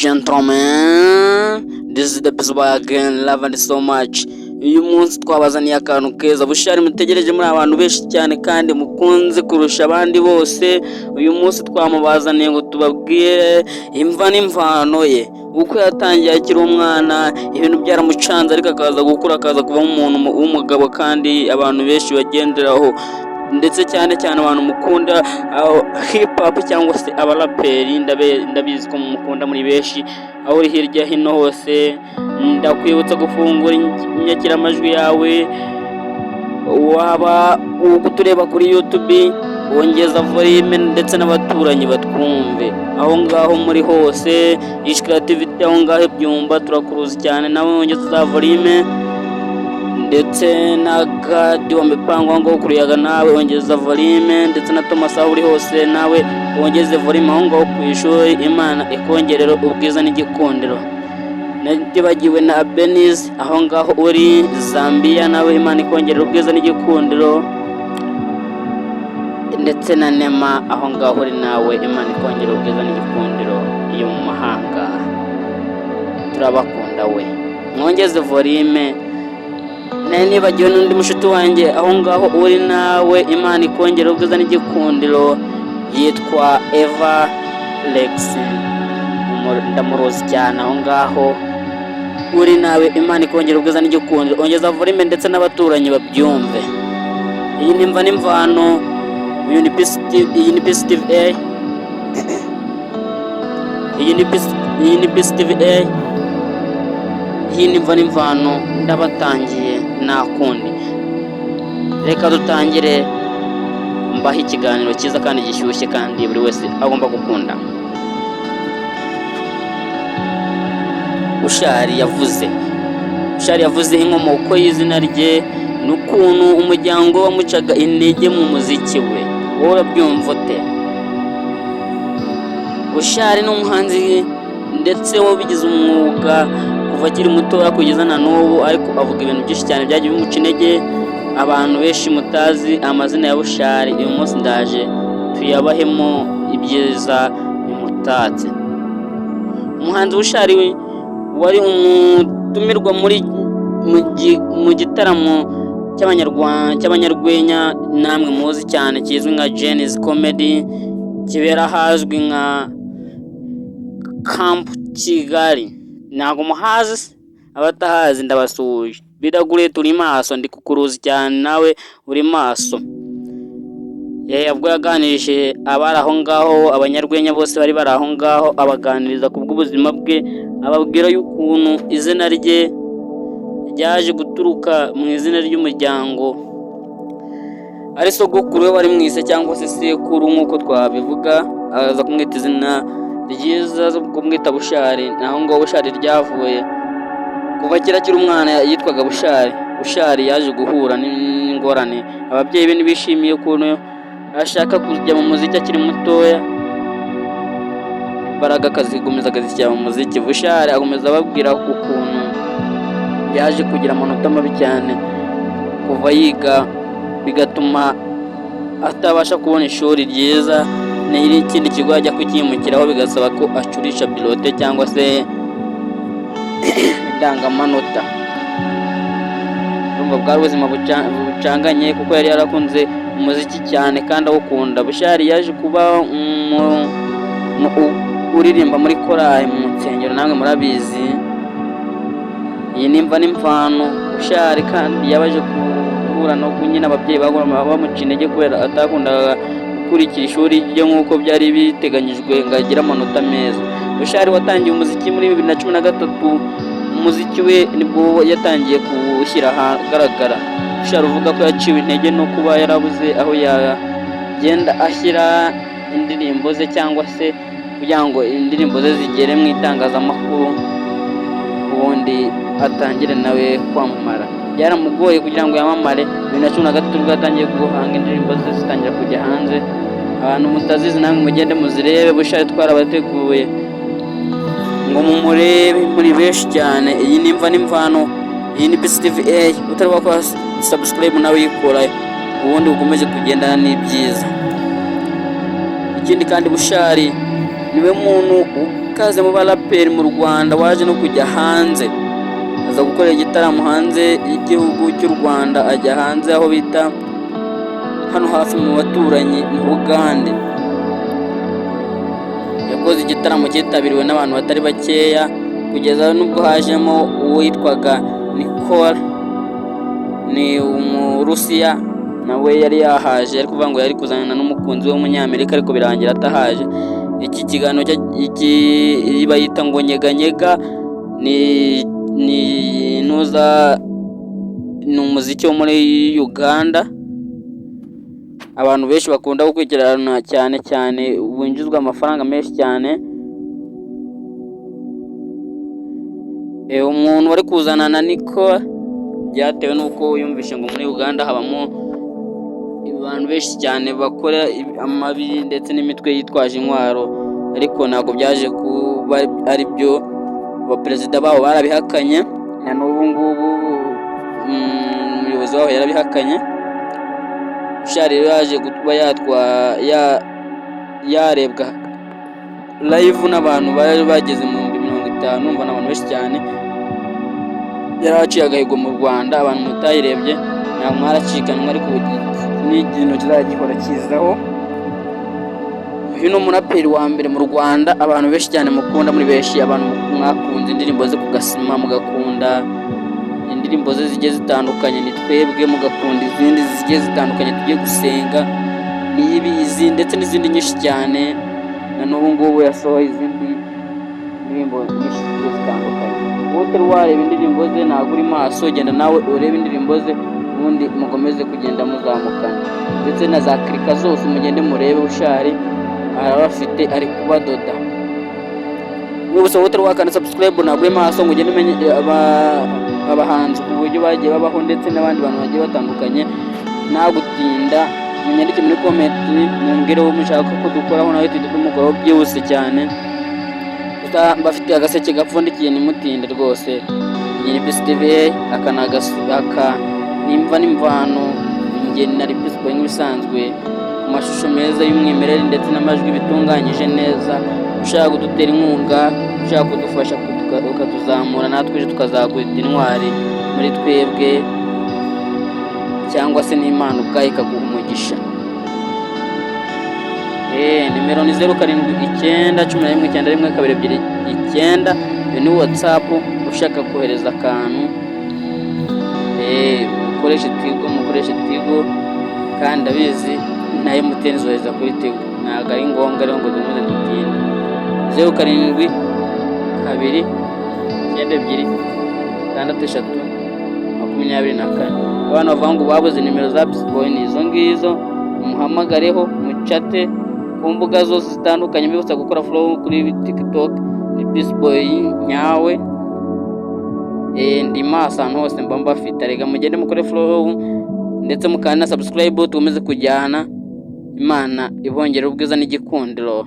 gentlemen, this is the episode again, love and so much. Uyu munsi twabazaniye akantu keza bushari mutegereje muri abantu benshi cyane kandi mukunze kurusha abandi bose. Uyu munsi twamubazaniye ngo tubabwire imva n'imvano ye, uko yatangiye akiri umwana, ibintu byaramucanze ariko akaza gukura akaza kuba umuntu w'umugabo kandi abantu benshi bagenderaho, ndetse cyane abantu mukunda hip hop cyangwa se abaraperi. Ndabizi ko mukunda muri benshi aho uri hirya hino hose. Ndakwibutsa gufungura inyakiramajwi yawe, waba utureba kuri YouTube, wongeza volume ndetse n'abaturanyi batwumve aho ngaho muri hose. Ish Creativity aho ngaho ibyumba turakuruzi cyane, nawe wongeza za volume ndetse na Gadi wa mipango ngo kuriyaga, nawe wongeza volume, ndetse na Thomas aho uri hose nawe wongeze volume aho ngaho ku ishuri. Imana ikongerera ubwiza n'igikundiro. Ntibagiwe na Beniz aho ngaho uri Zambia, nawe Imana ikongerera ubwiza n'igikundiro, ndetse na Nema aho ngaho uri nawe Imana ikongerera ubwiza n'igikundiro yo mu mahanga. Turabakunda we, mwongeze volume. Nibagiwe n'undi mushuti wanjye aho ngaho uri nawe Imana ikongera ubwiza n'igikundiro, yitwa Eva Lex, ndamurozi cyane aho ngaho uri nawe Imana ikongera ubwiza n'igikundiro. Ongeza volume ndetse n'abaturanyi babyumve. Iyi nimva n'imvano, iyi ni PCTV A, iyi ni PCTV A, iyi nimva n'imvano. Ndabatangiye nakundi, reka dutangire mbaho ikiganiro cyiza kandi gishyushye kandi buri wese agomba gukunda. Bushari yavuze inkomoko y'izina rye n'ukuntu umuryango wamucaga intege mu muziki we. Wowe urabyumva ute? Bushari ni umuhanzi ndetse wabigize umwuga kuva akiri mutoya kugeza na n'ubu, ariko avuga ibintu byinshi cyane byagiye bimuca intege. Abantu benshi mutazi amazina ya Bushari, uyu munsi ndaje tuyabahemo ibyiza bimutatse. Umuhanzi Bushari wari umutumirwa mu gitaramo cy'abanyarwenya namwe muzi cyane kizwi nka Jenny's Comedy, kibera hazwi nka Camp Kigali. Ntago muhazi, abatahazi ndabasuhuje. Bidagure turi maso, ndi kukuruzi cyane nawe uri maso. Ubwo yaganirije abari aho ngaho, abanyarwenya bose bari bari aho ngaho, abaganiriza ku bw'ubuzima bwe, ababwira y'ukuntu izina rye ryaje guturuka mu izina ry'umuryango, ari sogokuru we wari mwise cyangwa se sekuru nk'uko twabivuga, aza kumwita izina ryiza zo kumwita Bushari. Naho ngo Bushari ryavuye kuva kera akiri umwana yitwaga Bushari. Bushari yaje guhura n'ingorane, ababyeyi be ntibishimiye ukuntu ashaka kujya mu muziki akiri mutoya, imbaraga akazigomeza akazishyira mu muziki. Bushari akomeza ababwira ukuntu yaje kugira amanota mabi cyane kuva yiga, bigatuma atabasha kubona ishuri ryiza n'ikindi kigo ajya kukimukiraho, bigasaba ko acurisha bilote cyangwa se indangamanota. Urumva bwari ubuzima bucanganye kuko yari yarakunze umuziki cyane kandi awukunda. Bushari yaje kuba uririmba muri korali mu nsengero, namwe murabizi. Iyi nimva n'imvano. Bushari kandi yabaje guhura no kunyina ababyeyi bamuca intege kubera atakundaga gukurikira ishuri ryo nk'uko byari biteganyijwe ngo agire amanota meza. Bushari watangiye umuziki muri 2013. Umuziki we nibwo yatangiye kuwushyira ahagaragara. Bushari uvuga ko yaciwe intege no kuba yarabuze aho yagenda ashyira indirimbo ze cyangwa se kugira ngo indirimbo ze zigere mu itangazamakuru, ubundi atangire nawe kwamamara. Byaramugoye kugira ngo yamamare. 2013 yatangiye guhanga indirimbo ze zitangira kujya hanze. Abantu mutazizi namwe mugende muzirebe. Bushari twarabateguye ngo mumurebe muri benshi cyane. Iyi nimva n'imvano, iyi ni PCTV A. Utari wakora subscribe nawe yikora, ubundi ukomeze kugendana n'ibyiza. Ikindi kandi Bushari niwe muntu ikaze mu baraperi mu Rwanda waje no kujya hanze, aza gukorera igitaramo hanze y'igihugu cy'u Rwanda, ajya hanze aho bita hano hafi mu baturanyi mu Bugande. Yakoze igitaramo cyitabiriwe n'abantu batari bakeya, kugeza nubwo hajemo uwitwaga Nicole, ni Umurusiya nawe yari yahaje, ari kuvuga ngo yari kuzanana n'umukunzi we w'umunyamerika ariko birangira atahaje. Iki kiganiro bayita ngo nyeganyega, ni umuziki wo muri Uganda abantu benshi bakunda gukurikirana cyane cyane, winjizwa amafaranga menshi cyane. Umuntu wari kuzanana Nicole byatewe n'uko yumvishe ngo muri Uganda habamo abantu benshi cyane bakora amabi ndetse n'imitwe yitwaje intwaro, ariko ntabwo byaje kuba ari byo. Abaperezida babo barabihakanye, na n'ubu ngubu umuyobozi wabo yarabihakanye. Bushari rero yaje kuba yarebwa live n'abantu bari bageze mu 50, numva n'abantu benshi cyane. Yari aciye agahigo mu Rwanda, abantu mutayirebye ntabwo mwaracikanwa, ariko n'ikintu kizagihora kizaho. Uyu ni umuraperi wa mbere mu Rwanda abantu benshi cyane mukunda, muri benshi abantu mwakunze indirimbo ze ku Gasima, mugakunda indirimbo ze zigiye zitandukanye, ni twebwe, mugakunda izindi zigiye zitandukanye, tugiye gusenga, niyibizi ndetse n'izindi nyinshi cyane. Na n'ubu ngubu yasohoye izindi indirimbo nyinshi zigiye zitandukanye. Utari wareba indirimbo ze ntabwo uri maso, genda nawe urebe indirimbo ze, ubundi mukomeze kugenda muzamukana, ndetse na za klika zose mugende murebe. Bushari arabafite, ari kubadoda. Mwese utari wakanda subscribe ntabwo uri maso ngo ugende umenye abahanzi ku buryo bagiye babaho ndetse n'abandi bantu bagiye batandukanye. Nta gutinda, munyandike muri comment mumbwireho mushaka ko dukoraho, nawe tuhite tumukoraho byihuse cyane. Bafite agaseke gapfundikiye, nimutinde rwose. Ni Peace TV, aka nimva n'imvano, njye na Peace Boy nk'ibisanzwe, mu mashusho meza y'umwimerere ndetse n'amajwi bitunganyije neza. Ushaka kudutera inkunga, ushaka kudufasha ukatuzamura, natwe tukazagwita intwari muri twebwe, cyangwa se n'Imana ubwayo ikaguha umugisha. Nimero ni 0791119229. Iyo ni WhatsApp ushaka kohereza akantu. Mukoreshe Tigo, kandi ndabizi nayo MTN zohereza kuri Tigo, ntabwo ari ngombwa rero ngo dukomeze dutinde. 0792926324. Abantu bavuga ngo babuze nimero za Peace Boy, ni izo ngizo, muhamagareho, mucate ku mbuga zose zitandukanye. Mbibutsa gukora follow kuri TikTok, ni Peace Boy nyawe. Ndi maso ahantu hose mba mbafite, rega mugende mukore follow ndetse mukana subscribe, tukomeze kujyana. Imana ibongera ubwiza n'igikundiro.